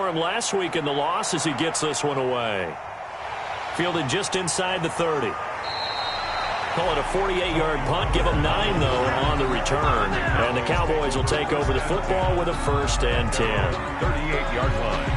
for him last week in the loss as he gets this one away. Fielded just inside the 30. Call it a 48-yard punt. Give them 9, though, on the return. And the Cowboys will take over the football with a 1st and 10. 38-yard line.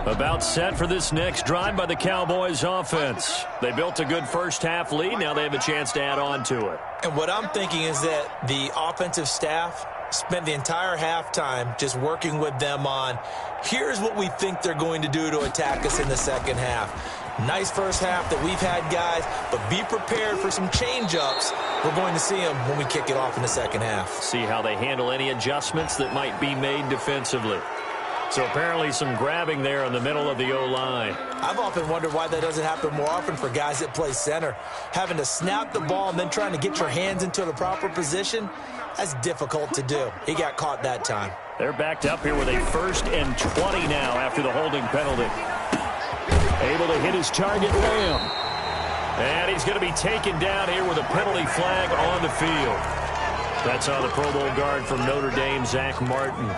About set for this next drive by the Cowboys offense. They built a good first-half lead. Now they have a chance to add on to it. And what I'm thinking is that the offensive staff spent the entire halftime just working with them on, here's what we think they're going to do to attack us in the second half. Nice first half that we've had, guys, but be prepared for some change-ups. We're going to see them when we kick it off in the second half. See how they handle any adjustments that might be made defensively. So apparently some grabbing there in the middle of the O-line. I've often wondered why that doesn't happen more often for guys that play center. Having to snap the ball and then trying to get your hands into the proper position, that's difficult to do. He got caught that time. They're backed up here with a 1st and 20 now after the holding penalty. Able to hit his target, Lamb. And he's going to be taken down here with a penalty flag on the field. That's on the Pro Bowl guard from Notre Dame, Zach Martin.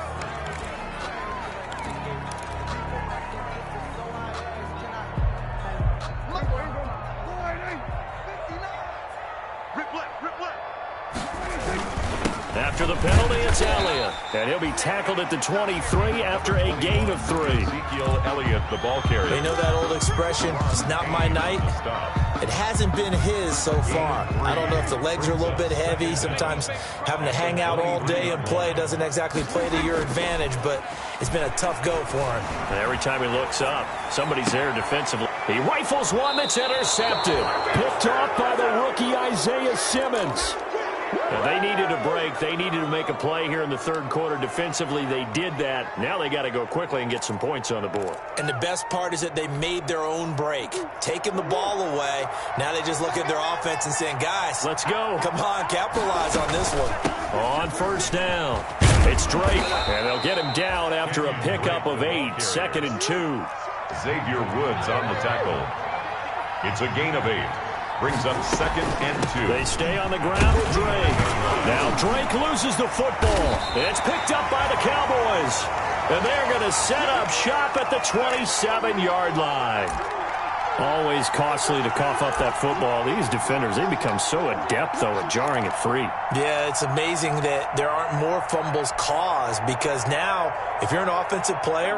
After the penalty, it's Elliott. And he'll be tackled at the 23 after a gain of 3. Ezekiel Elliott, the ball carrier. They know that old expression, it's not my night. It hasn't been his so far. I don't know if the legs are a little bit heavy. Sometimes having to hang out all day and play doesn't exactly play to your advantage, but it's been a tough go for him. And every time he looks up, somebody's there defensively. He rifles one that's intercepted. Picked off by the rookie Isaiah Simmons. Now they needed a break. They needed to make a play here in the third quarter. Defensively, they did that. Now they got to go quickly and get some points on the board. And the best part is that they made their own break. Taking the ball away. Now they just look at their offense and saying, guys, let's go. Come on, capitalize on this one. On 1st down, it's Drake. And they'll get him down after a pickup of 8. 2nd and 2. Xavier Woods on the tackle. It's a gain of 8. Brings up 2nd and 2. They stay on the ground with Drake. Now Drake loses the football. It's picked up by the Cowboys. And they're going to set up shop at the 27-yard line. Always costly to cough up that football. These defenders, they become so adept, though, at jarring it free. Yeah, it's amazing that there aren't more fumbles caused because now, if you're an offensive player,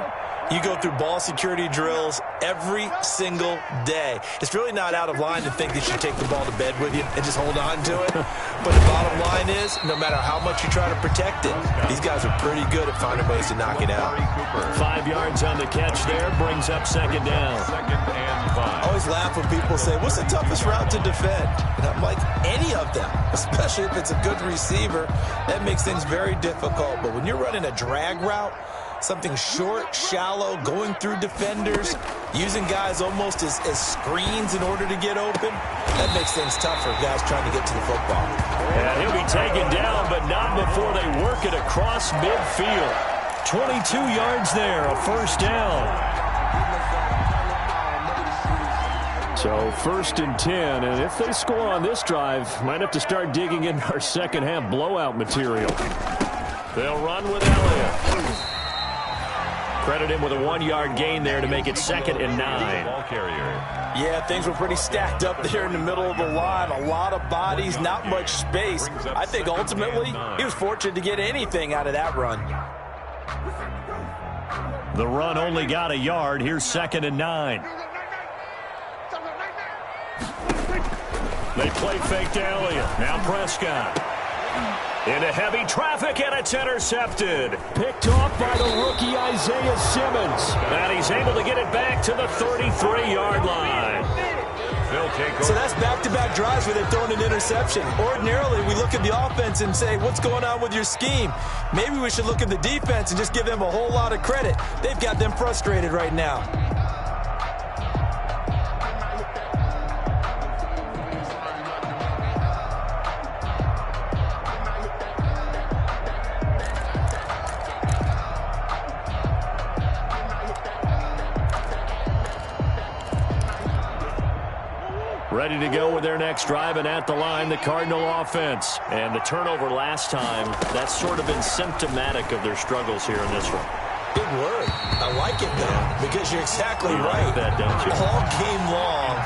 you go through ball security drills every single day. It's really not out of line to think that you take the ball to bed with you and just hold on to it. But the bottom line is, no matter how much you try to protect it, these guys are pretty good at finding ways to knock it out. 5 yards on the catch there, brings up 2nd down. 2nd and 5. I always laugh when people say, what's the toughest route to defend? And I'm like, any of them, especially if it's a good receiver. That makes things very difficult. But when you're running a drag route, something short, shallow, going through defenders, using guys almost as screens in order to get open, that makes things tough for guys trying to get to the football. And he'll be taken down, but not before they work it across midfield. 22 yards there, a 1st down. So 1st and 10, and if they score on this drive, might have to start digging in our second half blowout material. They'll run with Elliott. Credit him with a 1-yard gain there to make it 2nd and 9. Ball carrier. Yeah, things were pretty stacked up there in the middle of the line. A lot of bodies, not much space. I think ultimately he was fortunate to get anything out of that run. The run only got a yard. Here's 2nd and 9. They play fake to Elliott. Now Prescott. Into heavy traffic, and it's intercepted. Picked off by the rookie Isaiah Simmons. And he's able to get it back to the 33-yard line. So that's back-to-back drives where they've thrown an interception. Ordinarily, we look at the offense and say, what's going on with your scheme? Maybe we should look at the defense and just give them a whole lot of credit. They've got them frustrated right now. ready to go with their next drive, and at the line, the Cardinal offense. And the turnover last time, that's sort of been symptomatic of their struggles here in this one. Big word. I like it, though, because you're exactly right. Like that, don't you? All game long,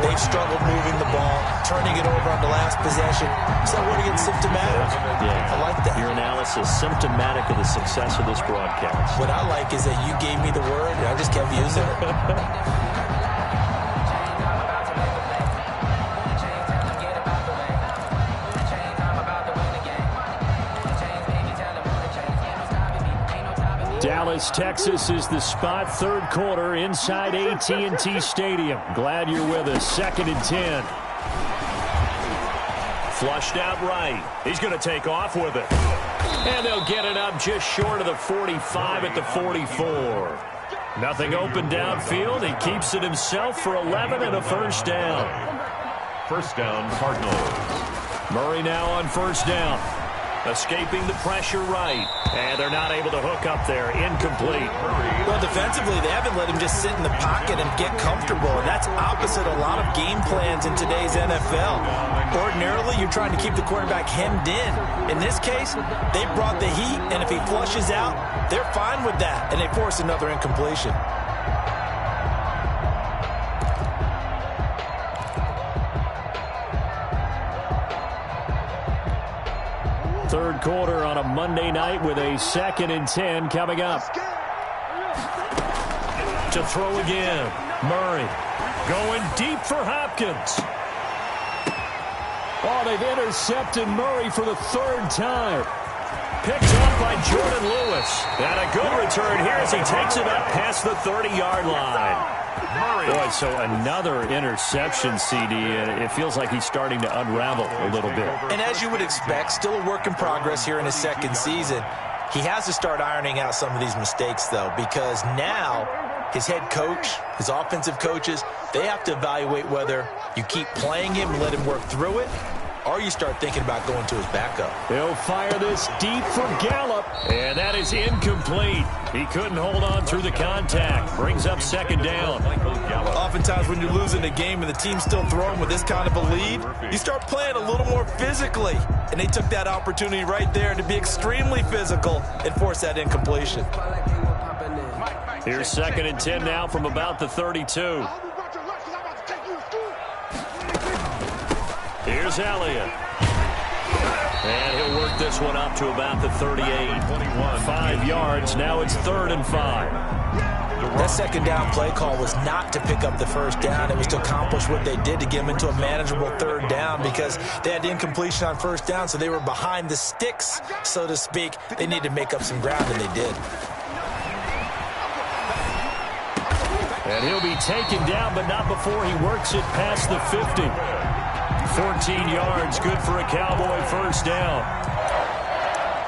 they've struggled moving the ball, turning it over on the last possession. So what again, symptomatic? Yeah. I like that. Your analysis, symptomatic of the success of this broadcast. What I like is that you gave me the word, and I just kept using it. Dallas, Texas is the spot. Third quarter inside AT&T Stadium. Glad you're with us. 2nd and 10. Flushed out right. He's going to take off with it. And they'll get it up just short of the 45 at the 44. Nothing open downfield. He keeps it himself for 11 and a first down. First down, Cardinals. Murray now on first down. Escaping the pressure right. And they're not able to hook up there. Incomplete. Well, defensively, they haven't let him just sit in the pocket and get comfortable. And that's opposite a lot of game plans in today's NFL. Ordinarily, you're trying to keep the quarterback hemmed in. In this case, they brought the heat, and if he flushes out, they're fine with that. And they force another incompletion. Third quarter on a Monday night with a 2nd and 10 coming up. To throw again. Murray going deep for Hopkins. Oh, they've intercepted Murray for the 3rd time. Picked up by Jordan Lewis. And a good return here as he takes it up past the 30-yard line. Boy, so another interception, CD, and it feels like he's starting to unravel a little bit. And as you would expect, still a work in progress here in his 2nd season. He has to start ironing out some of these mistakes, though, because now his head coach, his offensive coaches, they have to evaluate whether you keep playing him and let him work through it, or you start thinking about going to his backup. They'll fire this deep for Gallup, and that is incomplete. He couldn't hold on through the contact. Brings up 2nd down. Oftentimes when you're losing a game and the team's still throwing with this kind of a lead, you start playing a little more physically. And they took that opportunity right there to be extremely physical and force that incompletion. Here's 2nd and 10 now from about the 32. Here's Elliott. And he'll work this one up to about the 38. 5 yards. Now it's 3rd and 5. That 2nd down play call was not to pick up the first down. It was to accomplish what they did to get them into a manageable 3rd down because they had the incompletion on first down, so they were behind the sticks, so to speak. They needed to make up some ground, and they did. And he'll be taken down, but not before he works it past the 50. 14 yards, good for a Cowboy first down.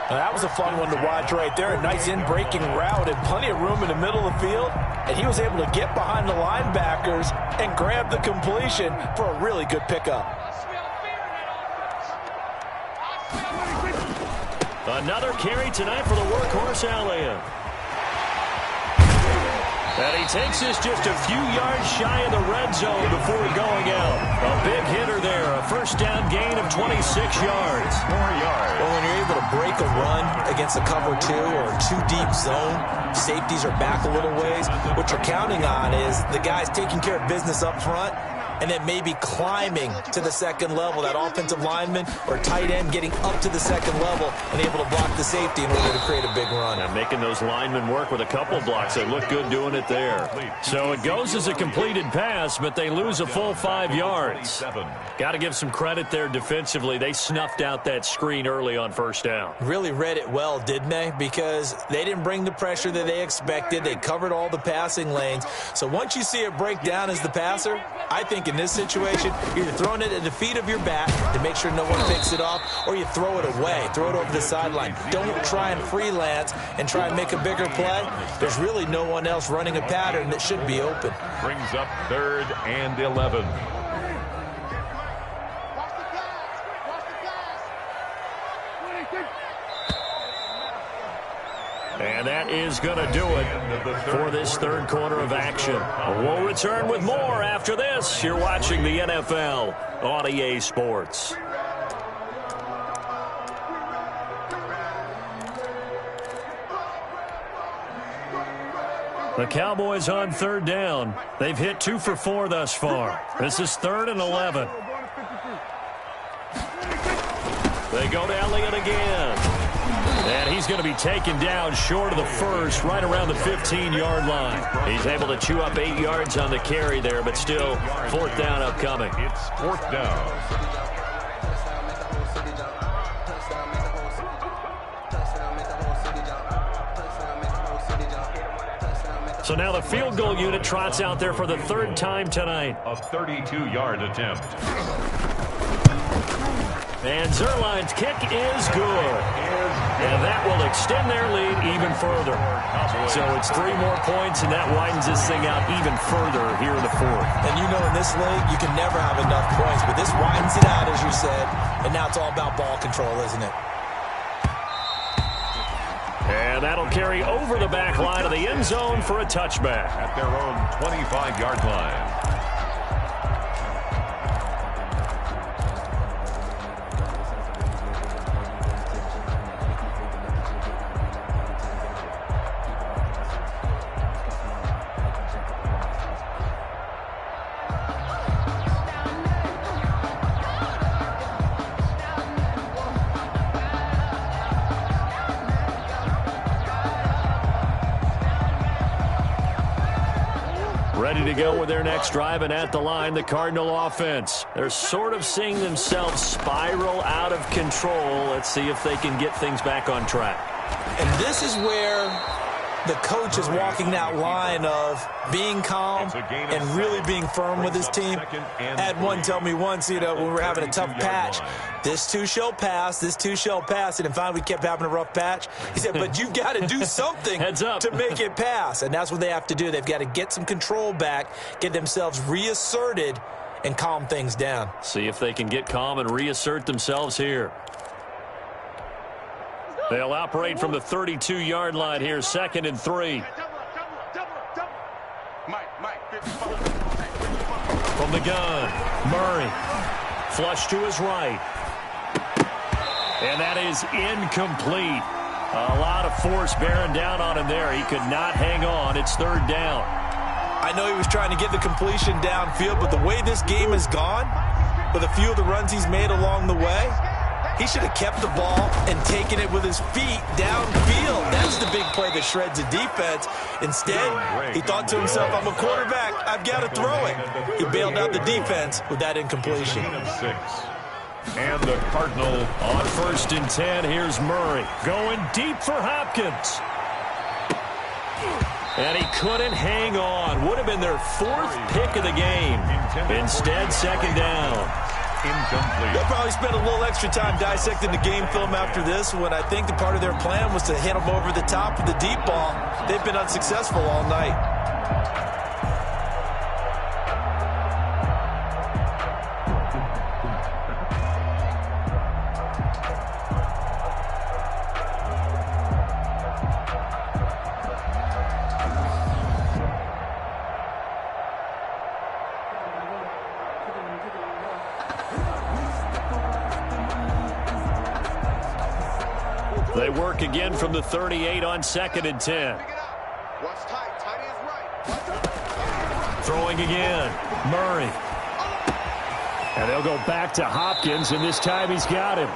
Now, that was a fun one to watch right there. A nice in-breaking route and plenty of room in the middle of the field. And he was able to get behind the linebackers and grab the completion for a really good pickup. Another carry tonight for the workhorse Elliott. And he takes this just a few yards shy of the red zone before going out. A big hitter there. A first down gain of 26 yards. 4 yards. Well, when you're able to break a run against a cover 2 or 2 deep zone, safeties are back a little ways. What you're counting on is the guys taking care of business up front and then maybe climbing to the 2nd level. That offensive lineman or tight end getting up to the 2nd level and able to block the safety in order to create a big run. And making those linemen work with a couple blocks. They look good doing it there. So it goes as a completed pass, but they lose a full 5 yards. Got to give some credit there defensively. They snuffed out that screen early on first down. Really read it well, didn't they? Because they didn't bring the pressure that they expected. They covered all the passing lanes. So once you see it break down as the passer, I think in this situation, you're either throwing it at the feet of your back to make sure no one picks it off, or you throw it away, throw it over the sideline. Don't try and freelance and try and make a bigger play. There's really no one else running a pattern that should be open. Brings up 3rd and 11. And that is going to do it for this third quarter of action. We'll return with more after this. You're watching the NFL on EA Sports. The Cowboys on third down. They've hit 2 for 4 thus far. This is 3rd and 11. They go to Elliott again. And he's going to be taken down short of the first, right around the 15-yard line. He's able to chew up 8 yards on the carry there, but still 4th down upcoming. It's 4th down. So now the field goal unit trots out there for the 3rd time tonight. A 32-yard attempt. And Zerline's kick is good. And that will extend their lead even further. So it's 3 more points, and that widens this thing out even further here in the 4th. And you know in this league, you can never have enough points, but this widens it out, as you said, and now it's all about ball control, isn't it? And that'll carry over the back line of the end zone for a touchback. At their own 25-yard line. Ready to go with their next drive, and at the line, the Cardinal offense. They're sort of seeing themselves spiral out of control. Let's see if they can get things back on track. And this is where the coach is walking that line of being calm and really being firm with his team. I had one tell me once, when we were having a tough patch, this too shall pass, this too shall pass. And finally, we kept having a rough patch. He said, but you've got to do something to make it pass. And that's what they have to do. They've got to get some control back, get themselves reasserted, and calm things down. See if they can get calm and reassert themselves here. They'll operate from the 32-yard line here, 2nd and 3. From the gun, Murray. Flush to his right. And that is incomplete. A lot of force bearing down on him there. He could not hang on. It's 3rd down. I know he was trying to get the completion downfield, but the way this game has gone, with a few of the runs he's made along the way, he should have kept the ball and taken it with his feet downfield. That's the big play that shreds the defense. Instead, he thought to himself, I'm a quarterback. I've got to throw it. He bailed out the defense with that incompletion. And the Cardinal on 1st and 10. Here's Murray going deep for Hopkins. And he couldn't hang on. Would have been their 4th pick of the game. Instead, 2nd down. Incomplete. They'll probably spend a little extra time dissecting the game film after this, when I think the part of their plan was to hit them over the top with the deep ball. They've been unsuccessful all night. They work again from the 38 on 2nd and 10. Throwing again, Murray. And they'll go back to Hopkins, and this time he's got him.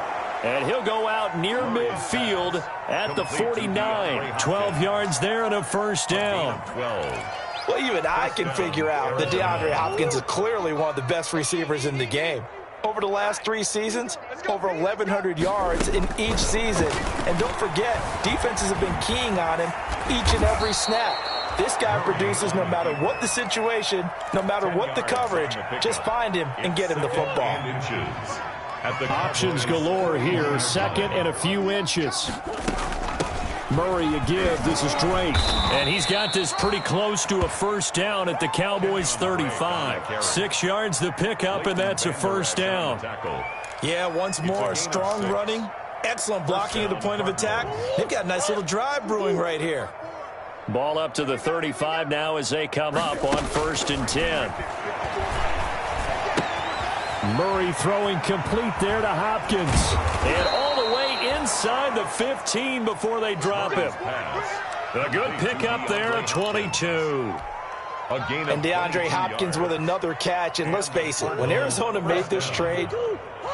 And he'll go out near midfield at the 49. 12 yards there and a 1st down. Well, even I can figure out that DeAndre Hopkins is clearly one of the best receivers in the game. Over the last 3 seasons, over 1,100 yards in each season. And don't forget, defenses have been keying on him each and every snap. This guy produces no matter what the situation, no matter what the coverage. Just find him and get him the football. Options galore here, 2nd and a few inches. Murray a give. This is Drake. And he's got this pretty close to a 1st down at the Cowboys' 35. 6 yards the pickup, and that's a 1st down. Yeah, once more, strong running Excellent blocking at the point of attack. They've got a nice little drive brewing right here. Ball up to the 35 now as they come up on 1st and 10. Murray throwing complete there to Hopkins. And all the way inside the 15 before they drop him. A good pickup there at 22. And DeAndre Hopkins with another catch. And let's face it, when Arizona made this trade,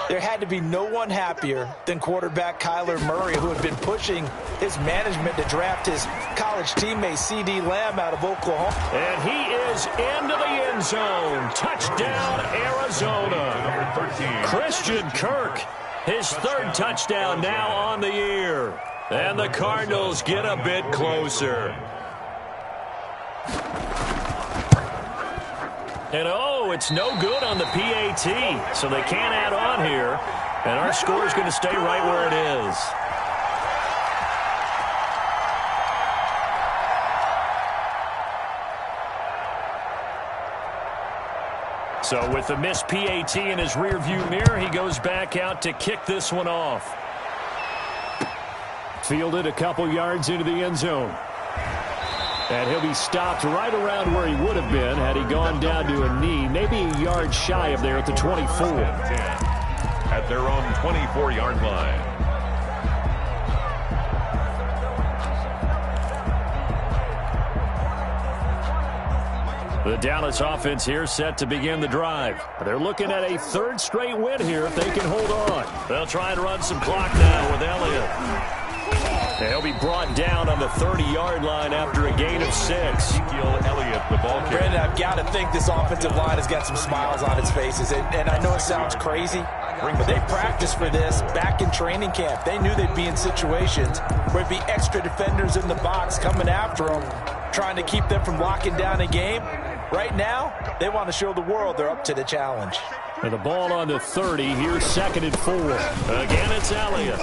there had to be no one happier than quarterback Kyler Murray, who had been pushing his management to draft his college teammate C.D. Lamb out of Oklahoma. And he is into the end zone. Touchdown, Arizona. Christian Kirk, his 3rd touchdown now on the year. And the Cardinals get a bit closer. And it's no good on the PAT, so they can't add on here. And our score is going to stay right where it is. So with the missed PAT in his rearview mirror, he goes back out to kick this one off. Fielded a couple yards into the end zone. And he'll be stopped right around where he would have been had he gone down to a knee, maybe a yard shy of there at the 24. At their own 24-yard line. The Dallas offense here set to begin the drive. They're looking at a 3rd straight win here if they can hold on. They'll try and run some clock now with Elliott. He'll be brought down on the 30-yard line after a gain of 6. Elliott, the ball carrier. Brandon, I've got to think this offensive line has got some smiles on its faces. And I know it sounds crazy, but they practiced for this back in training camp. They knew they'd be in situations where there'd be extra defenders in the box coming after them, trying to keep them from locking down a game. Right now, they want to show the world they're up to the challenge. And the ball on the 30, here's 2nd and 4. Again, it's Elliott.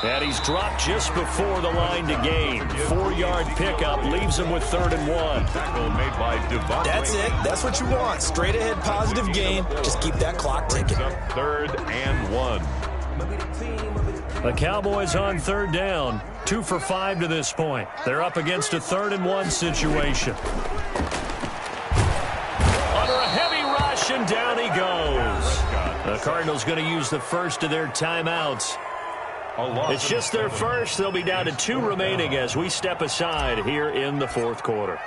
And he's dropped just before the line to gain. 4-yard pickup leaves him with 3rd and 1. Tackle made by Devontae. That's it. That's what you want. Straight ahead positive gain. Just keep that clock ticking. 3rd and 1. The Cowboys on 3rd down. 2 for 5 to this point. They're up against a 3rd and 1 situation. Under a heavy rush, and down he goes. The Cardinals going to use the first of their timeouts. It's just their first. They'll be down to 2 remaining as we step aside here in the 4th quarter.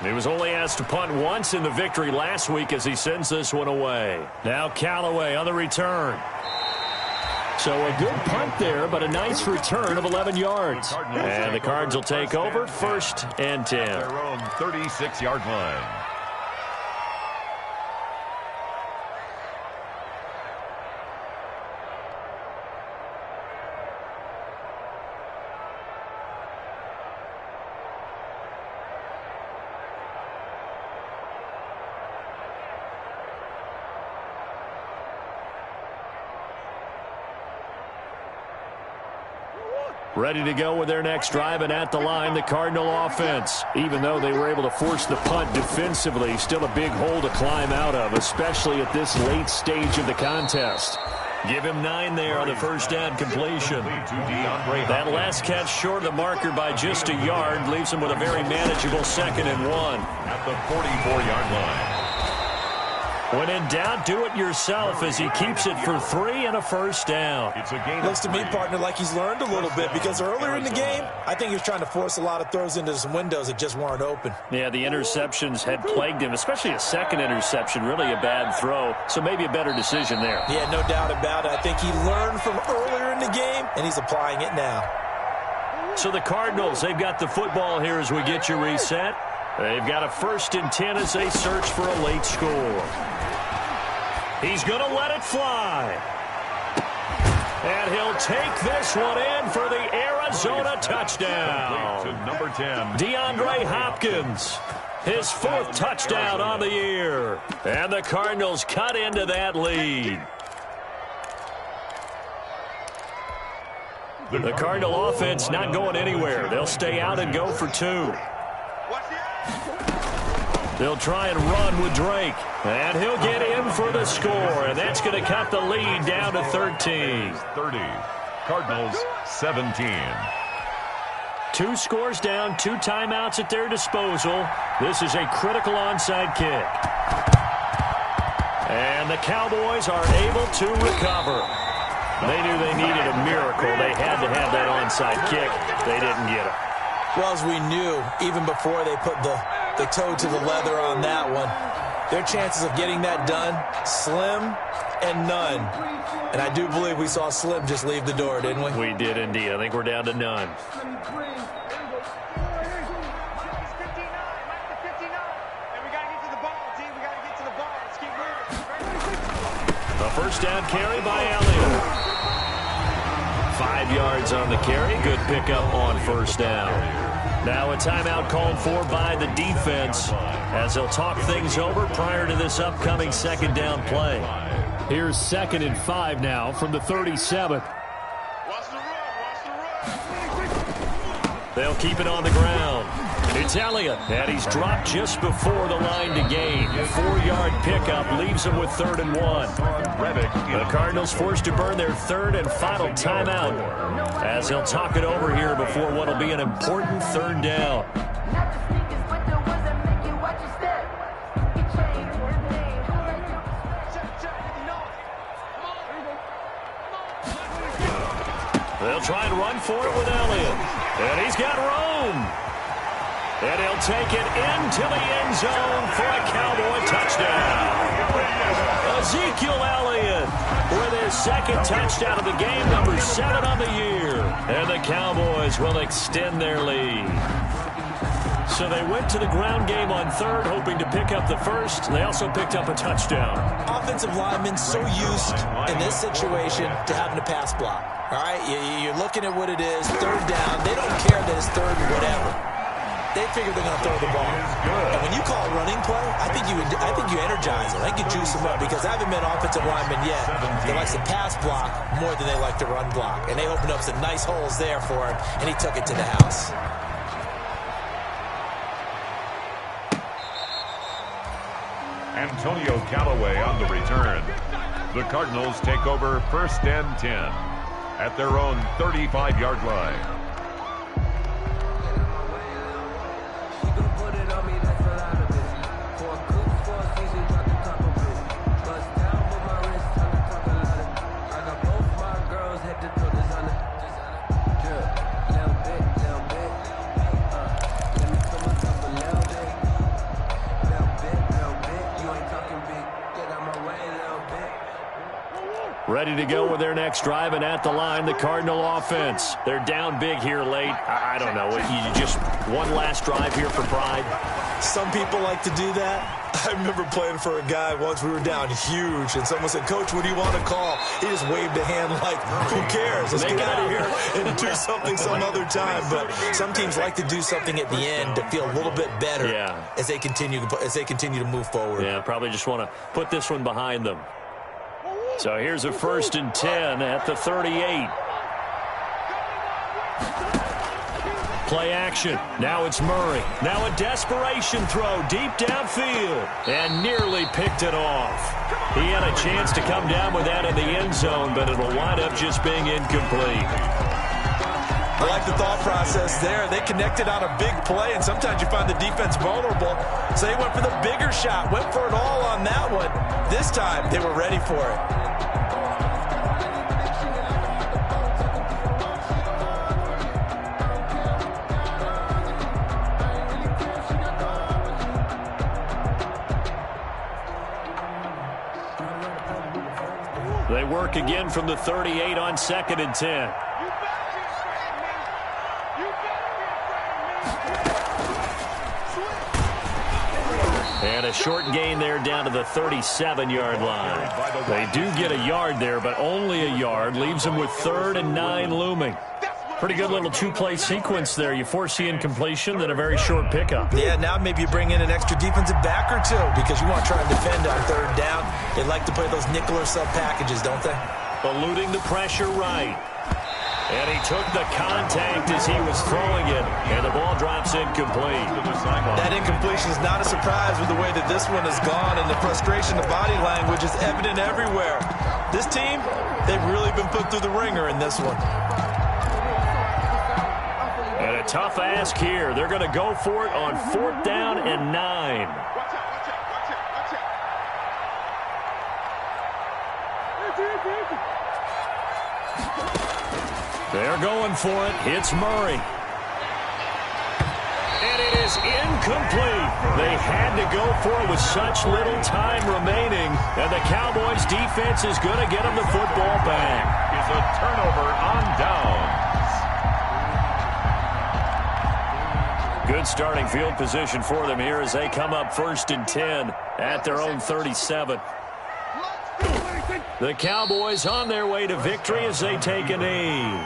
He was only asked to punt once in the victory last week as he sends this one away. Now Callaway on the return. So a good punt there, but a nice return of 11 yards. And the Cards will take over 1st and 10. Their own 36-yard line. Ready to go with their next drive, and at the line, the Cardinal offense. Even though they were able to force the punt defensively, still a big hole to climb out of, especially at this late stage of the contest. Give him 9 there on the first down completion. That last catch short of the marker by just a yard leaves him with a very manageable 2nd and 1. At the 44-yard line. When in doubt, do it yourself as he keeps it for 3 and a first down. It's a gain. Looks to me, partner, like he's learned a little bit, because earlier in the game, I think he was trying to force a lot of throws into some windows that just weren't open. Yeah, the interceptions had plagued him, especially a second interception, really a bad throw, so maybe a better decision there. Yeah, no doubt about it. I think he learned from earlier in the game, and he's applying it now. So the Cardinals, they've got the football here as we get you reset. They've got a 1st and 10 as they search for a late score. He's going to let it fly. And he'll take this one in for the Arizona touchdown. To number 10. DeAndre Hopkins, his 4th touchdown on the year. And the Cardinals cut into that lead. The Cardinal offense not going anywhere. They'll stay out and go for 2. They'll try and run with Drake. And he'll get in for the score. And that's going to cut the lead down to 13. 30. Cardinals 17. 2 scores down, 2 timeouts at their disposal. This is a critical onside kick. And the Cowboys are able to recover. They knew they needed a miracle. They had to have that onside kick. They didn't get it. Well, as we knew, even before they put the toe to the leather on that one, their chances of getting that done, slim and none. And I do believe we saw Slim just leave the door, didn't we? We did indeed. I think we're down to none. A first down carry by Elliott. 5 yards on the carry. Good pickup on first down. Now a timeout called for by the defense as they'll talk things over prior to this upcoming second down play. Here's 2nd and 5 now from the 37. They'll keep it on the ground. It's Elliott, and he's dropped just before the line to gain. 4-yard pickup leaves him with 3rd and 1. The Cardinals forced to burn their 3rd and final timeout as they'll talk it over here before what will be an important 3rd down. They'll try and run for it with Elliott. And he's got room. And he'll take it into the end zone for a Cowboy touchdown. Ezekiel Elliott with his 2nd touchdown of the game, number 7 on the year. And the Cowboys will extend their lead. So they went to the ground game on 3rd, hoping to pick up the 1st. They also picked up a touchdown. Offensive linemen so used in this situation to having a pass block. All right, you're looking at what it is, 3rd down. They don't care that it's 3rd and whatever. They figure they're going to throw the ball. And when you call a running play, I think you energize them. I think you juice them up because I haven't met offensive linemen yet that likes to pass block more than they like to run block. And they opened up some nice holes there for him, and he took it to the house. Antonio Callaway on the return. The Cardinals take over 1st and 10 at their own 35-yard line. Ready to go with their next drive, and at the line, the Cardinal offense. They're down big here late. I don't know. You just one last drive here for pride. Some people like to do that. I remember playing for a guy once. We were down huge, and someone said, "Coach, what do you want to call?" He just waved a hand like, "Who cares? Let's get out of here and do something some other time." But some teams like to do something at the end to feel a little bit better as they continue to move forward. Yeah, probably just want to put this one behind them. So here's a 1st and 10 at the 38. Play action. Now it's Murray. Now a desperation throw deep downfield. And nearly picked it off. He had a chance to come down with that in the end zone, but it'll wind up just being incomplete. I like the thought process there. They connected on a big play, and sometimes you find the defense vulnerable. So they went for the bigger shot, went for it all on that one. This time, they were ready for it. They work again from the 38 on 2nd and 10. And a short gain there down to the 37-yard line. They do get a yard there, but only a yard. Leaves them with 3rd and 9 looming. Pretty good little 2-play sequence there. You force the incompletion, then a very short pickup. Yeah, now maybe you bring in an extra defensive back or two because you want to try and defend on 3rd down. They like to play those nickel or sub packages, don't they? Eluding the pressure right. And he took the contact as he was throwing it, and the ball drops incomplete. That incompletion is not a surprise with the way that this one has gone, and the frustration of body language is evident everywhere. This team, they've really been put through the ringer in this one. And a tough ask here. They're going to go for it on 4th down and 9. They're going for it. It's Murray. And it is incomplete. They had to go for it with such little time remaining. And the Cowboys' defense is going to get them the football back. It's a turnover on downs. Good starting field position for them here as they come up 1st and 10 at their own 37. The Cowboys on their way to victory as they take a knee.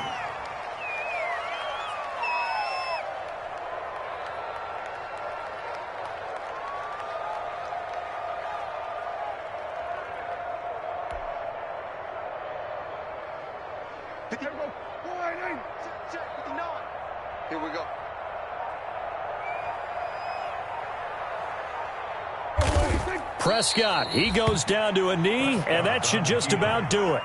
Here we go. Prescott, he goes down to a knee, and that should just about do it.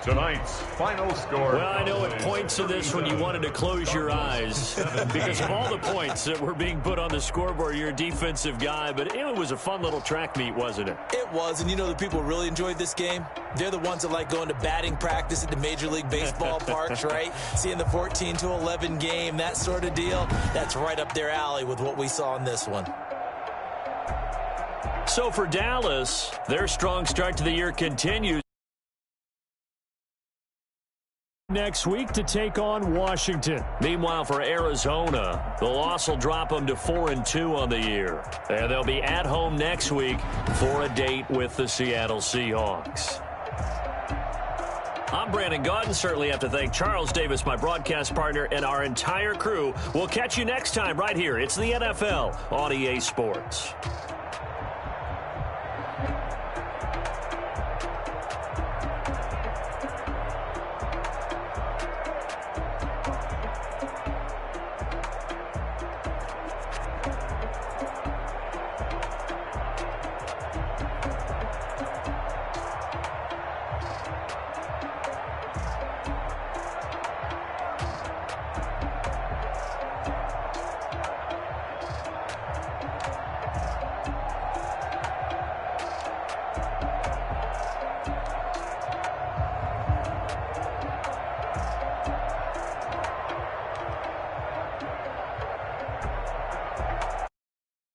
Tonight's final score. Well, I know it points to this when you wanted to close your eyes because of all the points that were being put on the scoreboard. You're a defensive guy, but it was a fun little track meet, wasn't it? It was, and you know the people really enjoyed this game? They're the ones that like going to batting practice at the Major League Baseball parks, right? Seeing the 14-11 game, that sort of deal. That's right up their alley with what we saw in this one. So for Dallas, their strong start to the year continues next week to take on Washington. Meanwhile, for Arizona, the loss will drop them to 4-2 on the year. And they'll be at home next week for a date with the Seattle Seahawks. I'm Brandon Gaudin. Certainly have to thank Charles Davis, my broadcast partner, and our entire crew. We'll catch you next time right here. It's the NFL on EA Sports.